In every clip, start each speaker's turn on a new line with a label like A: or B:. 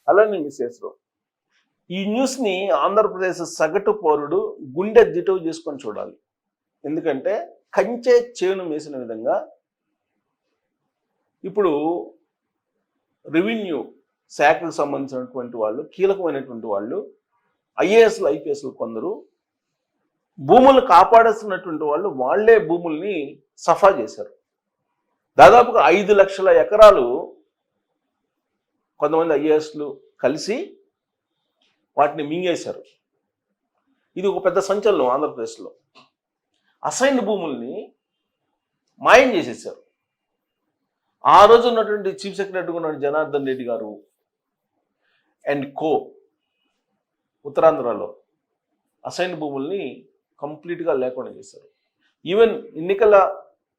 A: అలానే మిస్సెస్రావు, ఈ న్యూస్ని ఆంధ్రప్రదేశ్ సగటు పౌరుడు గుండె దిటవు చేసుకొని చూడాలి. ఎందుకంటే కంచె చేను మేసిన విధంగా ఇప్పుడు రెవెన్యూ శాఖకు సంబంధించినటువంటి వాళ్ళు, కీలకమైనటువంటి వాళ్ళు, ఐఏఎస్లు ఐపీఎస్లు కొందరు భూములు కాపాడాల్సినటువంటి వాళ్ళు వాళ్లే భూముల్ని సఫా చేశారు. దాదాపుగా 5 లక్షల ఎకరాలు కొంతమంది ఐఏఎస్లు కలిసి వాటిని మింగేశారు. ఇది ఒక పెద్ద సంచలనం ఆంధ్రప్రదేశ్లో. అసైన్డ్ భూముల్ని మాయం చేసేసారు. ఆ రోజు ఉన్నటువంటి చీఫ్ సెక్రటరీగా ఉన్న జనార్దన్ రెడ్డి గారు అండ్ కో ఉత్తరాంధ్రలో అసైన్డ్ భూముల్ని కంప్లీట్గా లేకుండా చేశారు. ఈవెన్ ఎన్నికల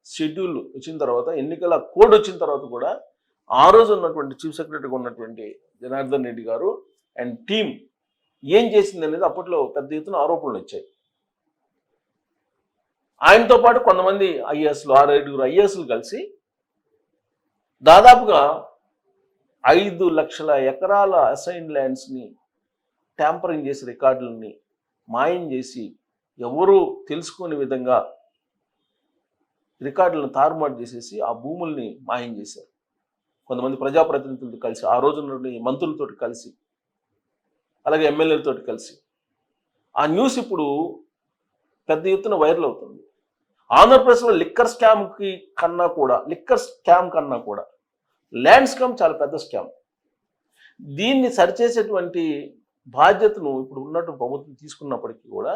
A: షెడ్యూల్ వచ్చిన తర్వాత, ఎన్నికల కోడ్ వచ్చిన తర్వాత కూడా ఆ రోజు ఉన్నటువంటి చీఫ్ సెక్రటరీగా ఉన్నటువంటి జనార్దన్ రెడ్డి గారు అండ్ టీం ఏం చేసింది అనేది అప్పట్లో పెద్ద ఎత్తున ఆరోపణలు వచ్చాయి. ఆయనతో పాటు కొంతమంది ఐఏఎస్లు, 6-7 ఐఏఎస్లు కలిసి దాదాపుగా 5 లక్షల ఎకరాల అసైన్ ల్యాండ్స్ని ట్యాంపరింగ్ చేసి రికార్డులని మాయం చేసి ఎవరూ తెలుసుకునే విధంగా రికార్డులను తారుమారు చేసేసి ఆ భూముల్ని మాయం చేశారు. కొంతమంది ప్రజాప్రతినిధులతో కలిసి, ఆ రోజు మంత్రులతో కలిసి, అలాగే ఎమ్మెల్యేలతో కలిసి. ఆ న్యూస్ ఇప్పుడు పెద్ద ఎత్తున వైరల్ అవుతుంది. ఆంధ్రప్రదేశ్లో లిక్కర్ స్కామ్ కన్నా కూడా ల్యాండ్ స్కామ్ చాలా పెద్ద స్కామ్. దీన్ని సరిచేసేటువంటి బాధ్యతను ఇప్పుడు ఉన్నటువంటి ప్రభుత్వం తీసుకున్నప్పటికీ కూడా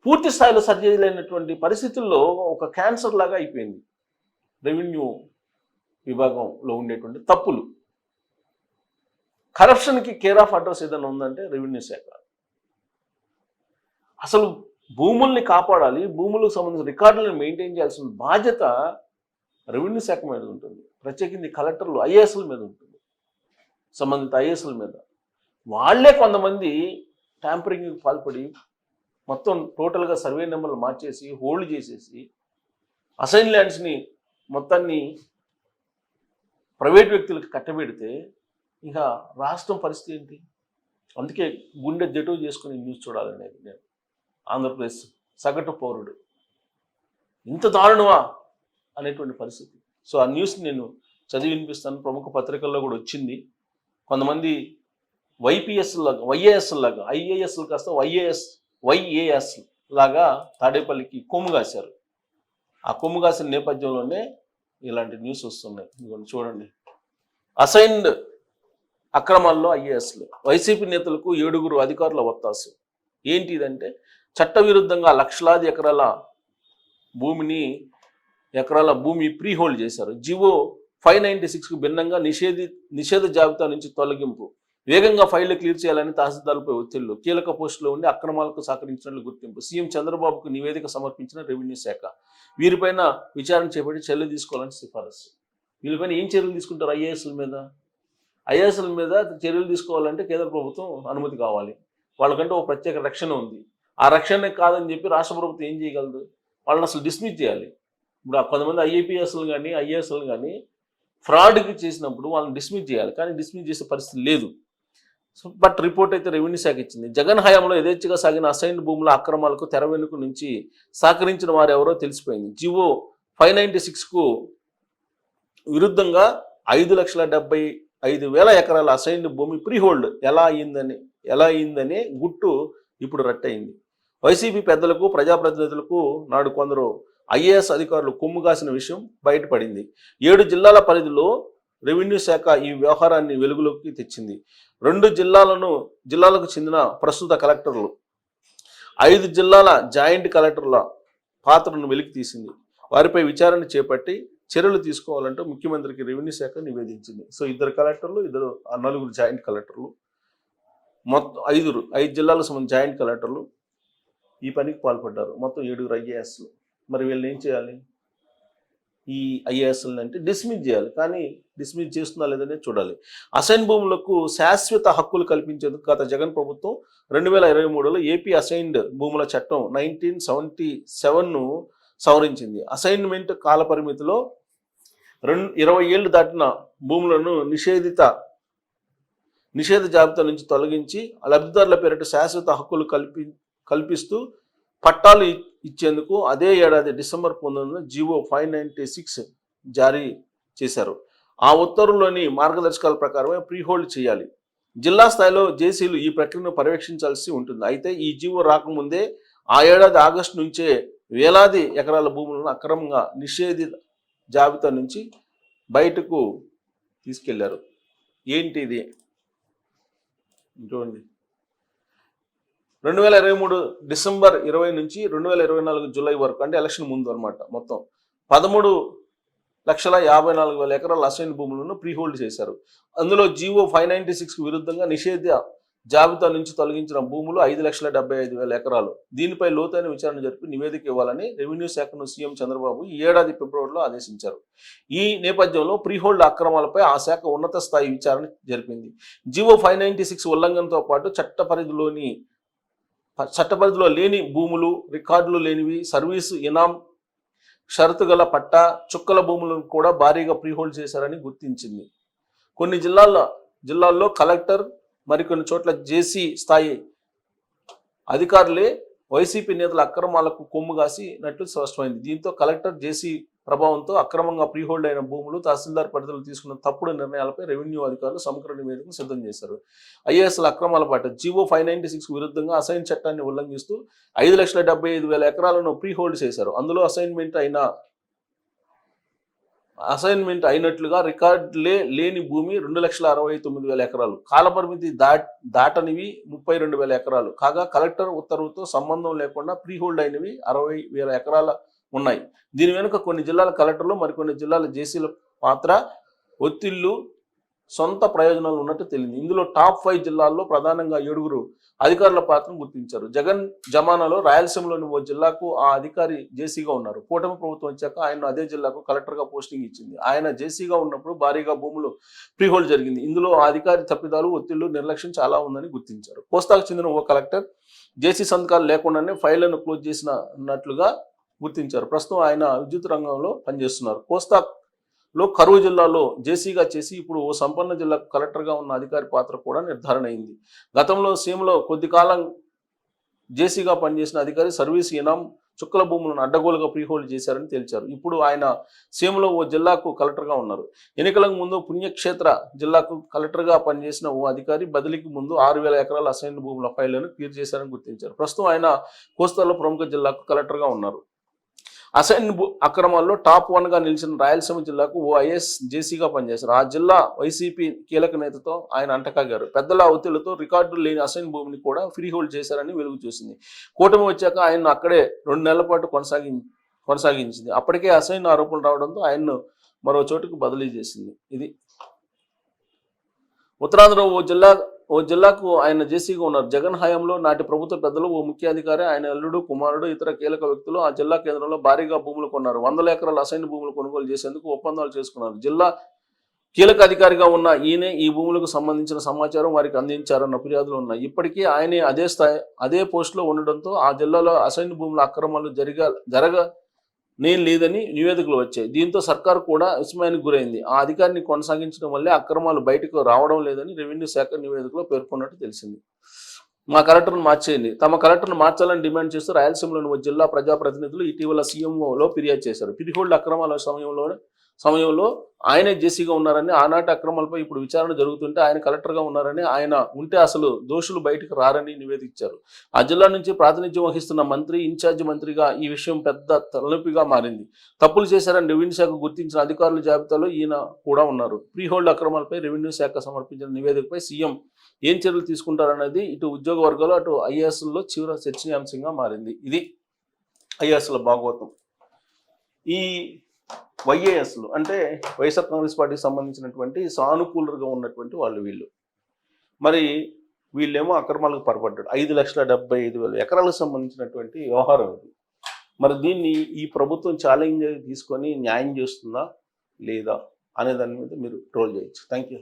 A: పూర్తి స్థాయిలో సరిచేయలేనటువంటి పరిస్థితుల్లో ఒక క్యాన్సర్ లాగా అయిపోయింది రెవెన్యూ విభాగంలో ఉండేటువంటి తప్పులు. కరప్షన్కి కేర్ ఆఫ్ అడ్రస్ ఏదైనా ఉందంటే రెవెన్యూ శాఖ. అసలు భూముల్ని కాపాడాలి, భూములకు సంబంధించిన రికార్డులను మెయింటైన్ చేయాల్సిన బాధ్యత రెవెన్యూ శాఖ మీద ఉంటుంది. ప్రత్యేకించి కలెక్టర్లు, ఐఏఎస్ల మీద ఉంటుంది, సంబంధిత ఐఏఎస్ల మీద. వాళ్లే కొంతమంది ట్యాంపరింగ్కి పాల్పడి మొత్తం టోటల్గా సర్వే నెంబర్లు మార్చేసి, హోల్డ్ చేసేసి, అసైన్ ల్యాండ్స్ని మొత్తాన్ని ప్రైవేట్ వ్యక్తులకు కట్టబెడితే ఇక రాష్ట్రం పరిస్థితి ఏంటి? అందుకే గుండె జటువు చేసుకుని న్యూస్ చూడాలనేది నేను, ఆంధ్రప్రదేశ్ సగటు పౌరుడు. ఇంత దారుణమా అనేటువంటి పరిస్థితి. సో ఆ న్యూస్ని నేను చదివి వినిపిస్తాను. ప్రముఖ పత్రికల్లో కూడా వచ్చింది. కొంతమంది వైపీఎస్ లాగా, వైఏఎస్ లాగా, ఐఏఎస్లు కాస్త వైఏఎస్ లాగా తాడేపల్లికి కొమ్ము కాశారు. ఆ కొమ్ము కాసిన నేపథ్యంలోనే ఇలాంటి న్యూస్ వస్తున్నాయి. ఇదిగోండి చూడండి. అసైన్డ్ అక్రమాల్లో ఐఏఎస్లు, వైసీపీ నేతలకు 7 అధికారుల ఒత్తాసు. ఏంటి ఇదంటే, చట్టవిరుద్ధంగా లక్షలాది ఎకరాల భూమి ప్రీ హోల్డ్ చేశారు. జివో 596కు భిన్నంగా నిషేధ జాబితా నుంచి తొలగింపు, వేగంగా ఫైళ్లు క్లియర్ చేయాలని తహసీల్దార్లపై ఒత్తిళ్లు, కీలక పోస్టులో ఉండి అక్రమాలకు సహకరించినట్లు గుర్తింపు, సీఎం చంద్రబాబుకు నివేదిక సమర్పించిన రెవెన్యూ శాఖ. వీరిపైన విచారణ చేపట్టి చర్యలు తీసుకోవాలని సిఫారసు. వీళ్ళపైన ఏం చర్యలు తీసుకుంటారు? ఐఏఎస్ల మీద చర్యలు తీసుకోవాలంటే కేంద్ర ప్రభుత్వం అనుమతి కావాలి. వాళ్ళకంటే ఒక ప్రత్యేక రక్షణ ఉంది. ఆ రక్షణ కాదని చెప్పి రాష్ట్ర ప్రభుత్వం ఏం చేయగలదు? వాళ్ళని అసలు డిస్మిస్ చేయాలి. ఇప్పుడు కొంతమంది ఐఏపీఎస్లు కానీ ఐఏఎస్లు కానీ ఫ్రాడ్కి చేసినప్పుడు వాళ్ళని డిస్మిస్ చేయాలి, కానీ డిస్మిస్ చేసే పరిస్థితి లేదు. బట్ రిపోర్ట్ అయితే రెవెన్యూ శాఖ ఇచ్చింది. జగన్ హయాంలో యథేచ్ఛగా సాగిన అసైన్డ్ భూముల అక్రమాలకు తెర వెనుక నుంచి సహకరించిన వారు ఎవరో తెలిసిపోయింది. జివో 596కు విరుద్ధంగా 5,75,000 ఎకరాల అసైన్డ్ భూమి ప్రీ హోల్డ్ ఎలా అయిందనే గుట్టు ఇప్పుడు రట్టయింది. వైసీపీ పెద్దలకు, ప్రజాప్రతినిధులకు నాడు కొందరు ఐఏఎస్ అధికారులు కొమ్ము కాసిన విషయం బయటపడింది. 7 జిల్లాల పరిధిలో రెవెన్యూ శాఖ ఈ వ్యవహారాన్ని వెలుగులోకి తెచ్చింది. 2 జిల్లాలకు చెందిన ప్రస్తుత కలెక్టర్లు, 5 జిల్లాల జాయింట్ కలెక్టర్ల పాత్రను వెలికి తీసింది. వారిపై విచారణ చేపట్టి చర్యలు తీసుకోవాలంటూ ముఖ్యమంత్రికి రెవెన్యూ శాఖ నివేదించింది. సో 2 కలెక్టర్లు, 4 జాయింట్ కలెక్టర్లు, మొత్తం 5 జిల్లాలకు సంబంధించిన జాయింట్ కలెక్టర్లు ఈ పనికి పాల్పడ్డారు. మొత్తం 7 ఐఏఎస్లు. మరి వీళ్ళని ఏం చేయాలి? ఈ ఐఏఎస్ఎల్ అంటే డిస్మిస్ చేయాలి, కానీ డిస్మిస్ చేస్తుందా లేదనే చూడాలి. అసైన్ భూములకు శాశ్వత హక్కులు కల్పించేందుకు గత జగన్ ప్రభుత్వం 2023లో ఏపీ అసైన్డ్ భూముల చట్టం 1977ను సవరించింది. అసైన్మెంట్ కాల పరిమితిలో 20 ఏళ్లు దాటిన భూములను నిషేధిత నిషేధ జాబితా నుంచి తొలగించి లబ్ధిదారుల పేరిట శాశ్వత హక్కులు కల్పిస్తూ పట్టాలు ఇచ్చేందుకు అదే ఏడాది డిసెంబర్ 19 జీవో 596 జారీ చేశారు. ఆ ఉత్తర్వుల్లోని మార్గదర్శకాల ప్రకారమే ప్రీహోల్డ్ చేయాలి. జిల్లా స్థాయిలో జేసీలు ఈ ప్రక్రియను పర్యవేక్షించాల్సి ఉంటుంది. అయితే ఈ జీవో రాకముందే ఆ ఏడాది ఆగస్టు నుంచే వేలాది ఎకరాల భూములను అక్రమంగా నిషేధిత జాబితా నుంచి బయటకు తీసుకెళ్లారు. ఏంటి ఇది చూడండి. 2023 డిసెంబర్ 20 నుంచి 2024 జూలై వరకు, అంటే ఎలక్షన్ ముందు అనమాట, మొత్తం 13,54,000 ఎకరాల అసైన్ భూములను ప్రీహోల్డ్ చేశారు. అందులో జీవో 596 విరుద్ధంగా నిషేధ జాబితా నుంచి తొలగించిన భూములు 5,75,000 ఎకరాలు. దీనిపై లోతైన విచారణ జరిపి నివేదిక ఇవ్వాలని రెవెన్యూ శాఖను సీఎం చంద్రబాబు ఈ ఏడాది ఫిబ్రవరిలో ఆదేశించారు. ఈ నేపథ్యంలో ప్రీహోల్డ్ అక్రమాలపై ఆ శాఖ ఉన్నత స్థాయి విచారణ జరిపింది. జీవో 596 ఉల్లంఘనతో పాటు చట్టపరిధిలో లేని భూములు, రికార్డులు లేనివి, సర్వీసు ఇనాం షరతు గల పట్టా, చుక్కల భూములను కూడా భారీగా ప్రీహోల్డ్ చేశారని గుర్తించింది. కొన్ని జిల్లాల్లో కలెక్టర్, మరికొన్ని చోట్ల జేసీ స్థాయి అధికారులే వైసీపీ నేతల అక్రమాలకు కొమ్ము కాసినట్లు స్పష్టమైంది. దీంతో కలెక్టర్, జేసీ ప్రభావంతో అక్రమంగా ప్రీహోల్డ్ అయిన భూములు, తహసీల్దార్ పరిధిలో తీసుకున్న తప్పుడు నిర్ణయాలపై రెవెన్యూ అధికారులు సమగ్ర నివేదికను సిద్ధం చేశారు. ఐఏఎస్ల అక్రమాల పాట జీవో 596 విరుద్ధంగా అసైన్ చట్టాన్ని ఉల్లంఘిస్తూ 5,75,000 ఎకరాలను ప్రీహోల్డ్ చేశారు. అందులో అసైన్మెంట్ అయినట్లుగా రికార్డులే లేని భూమి 2,69,000 ఎకరాలు, కాలపరిమితి దాటనివి 32,000 ఎకరాలు కాగా, కలెక్టర్ ఉత్తర్వుతో సంబంధం లేకుండా ప్రీహోల్డ్ అయినవి 60,000 ఎకరాల ఉన్నాయి. దీని వెనుక కొన్ని జిల్లాల కలెక్టర్లు, మరికొన్ని జిల్లాల జేసీల పాత్ర, ఒత్తిళ్లు, సొంత ప్రయోజనాలు ఉన్నట్టు తెలిసింది. ఇందులో టాప్ 5 జిల్లాల్లో ప్రధానంగా 7 అధికారుల పాత్రను గుర్తించారు. జగన్ జమానాలో రాయలసీమలోని ఓ జిల్లాకు ఆ అధికారి జేసీగా ఉన్నారు. కూటమి ప్రభుత్వం వచ్చాక ఆయన అదే జిల్లాకు కలెక్టర్గా పోస్టింగ్ ఇచ్చింది. ఆయన జేసీగా ఉన్నప్పుడు భారీగా భూములు ప్రీహోల్డ్ జరిగింది. ఇందులో ఆ అధికారి తప్పిదాలు, ఒత్తిళ్లు, నిర్లక్ష్యం చాలా ఉందని గుర్తించారు. కోస్తాకు చెందిన ఓ కలెక్టర్ జేసీ సంతకాలు లేకుండానే ఫైళ్లను క్లోజ్ చేసినట్లుగా గుర్తించారు. ప్రస్తుతం ఆయన విద్యుత్ రంగంలో పనిచేస్తున్నారు. కోస్తాలో కరువు జిల్లాలో జేసీగా చేసి ఇప్పుడు ఓ సంపన్న జిల్లాకు కలెక్టర్గా ఉన్న అధికారి పాత్ర కూడా నిర్ధారణ అయింది. గతంలో సీఎంలో కొద్ది కాలం జేసీగా పనిచేసిన అధికారి సర్వీస్ ఇనాం, చుక్కల భూములను అడ్డగోలుగా ప్రీహోల్డ్ చేశారని తేల్చారు. ఇప్పుడు ఆయన సీఎంలో ఓ జిల్లాకు కలెక్టర్గా ఉన్నారు. ఎన్నికలకు ముందు పుణ్యక్షేత్ర జిల్లాకు కలెక్టర్గా పనిచేసిన ఓ అధికారి బదిలీకి ముందు 6,000 ఎకరాల అసైన్ భూముల ఫైళ్లను క్లియర్ చేశారని గుర్తించారు. ప్రస్తుతం ఆయన కోస్తాలో ప్రముఖ జిల్లాకు కలెక్టర్గా ఉన్నారు. అసైన్ అక్రమాల్లో టాప్ 1గా నిలిచిన రాయలసీమ జిల్లాకు ఓ ఐఏఎస్ జేసీగా పనిచేశారు. ఆ జిల్లా వైసీపీ కీలక నేతతో ఆయన అంటకాగారు. పెద్దల ఒత్తిళ్లతో రికార్డులు లేని అసైన్ భూమిని కూడా ఫ్రీహోల్డ్ చేశారని వెలుగు చూసింది. కూటమి వచ్చాక ఆయన్ను అక్కడే 2 నెలల పాటు కొనసాగించింది. అప్పటికే అసైన్ ఆరోపణలు రావడంతో ఆయన్ను మరో చోటుకు బదిలీ చేసింది. ఇది ఉత్తరాంధ్ర ఓ జిల్లాకు ఆయన జేసీగా ఉన్నారు. జగన్ హయాంలో నాటి ప్రభుత్వ పెద్దలు, ఓ ముఖ్య అధికారి, ఆయన అల్లుడు, కుమారుడు, ఇతర కీలక వ్యక్తులు ఆ జిల్లా కేంద్రంలో భారీగా భూములు కొన్నారు. 100 ఎకరాల అసైన్ భూములు కొనుగోలు చేసేందుకు ఒప్పందాలు చేసుకున్నారు. జిల్లా కీలక అధికారిగా ఉన్న ఈయనే ఈ భూములకు సంబంధించిన సమాచారం వారికి అందించారన్న ఫిర్యాదులు ఉన్నాయి. ఇప్పటికీ ఆయనే అదే పోస్టులో ఉండడంతో ఆ జిల్లాలో అసైన్ భూముల అక్రమాలు లేదని నివేదికలు వచ్చాయి. దీంతో సర్కారు కూడా విస్మయానికి గురైంది. ఆ అధికారిని కొనసాగించడం వల్లే అక్రమాలు బయటకు రావడం లేదని రెవెన్యూ శాఖ నివేదికలో పేర్కొన్నట్టు తెలిసింది. మా కలెక్టర్ను మార్చేయండి. తమ కలెక్టర్ను మార్చాలని డిమాండ్ చేస్తూ రాయలసీమలోని ఓ జిల్లా ప్రజాప్రతినిధులు ఇటీవల సీఎంఓలో ఫిర్యాదు చేశారు. ప్రీహోల్డ్ అక్రమాల సమయంలో ఆయనే జేసీగా ఉన్నారని, ఆనాటి అక్రమాలపై ఇప్పుడు విచారణ జరుగుతుంటే ఆయన కలెక్టర్గా ఉన్నారని, ఆయన ఉంటే అసలు దోషులు బయటకు రారని నివేదించారు. ఆ జిల్లా నుంచి ప్రాతినిధ్యం వహిస్తున్న మంత్రి, ఇన్ఛార్జి మంత్రిగా ఈ విషయం పెద్ద తలనొప్పిగా మారింది. తప్పులు చేశారని రెవెన్యూ శాఖ గుర్తించిన అధికారుల జాబితాలో ఈయన కూడా ఉన్నారు. ప్రీహోల్డ్ అక్రమాలపై రెవెన్యూ శాఖ సమర్పించిన నివేదికపై సీఎం ఏం చర్యలు తీసుకుంటారన్నది ఇటు ఉద్యోగ వర్గాలు, అటు ఐఏఎస్లో తీవ్ర చర్చనీయాంశంగా మారింది. ఇది ఐఏఎస్ల భాగవతం. ఈ వైఏఎస్లు అంటే వైఎస్ఆర్ కాంగ్రెస్ పార్టీకి సంబంధించినటువంటి సానుకూలంగా ఉన్నటువంటి వీళ్ళు మరి వీళ్ళేమో అక్రమాలకు పాల్పడ్డాడు. 5,75,000 ఎకరాలకు సంబంధించినటువంటి వ్యవహారం ఇది. మరి దీన్ని ఈ ప్రభుత్వం ఛాలెంజ్ తీసుకొని న్యాయం చేస్తుందా లేదా అనే దాని మీద మీరు ట్రోల్ చేయొచ్చు. Thank you.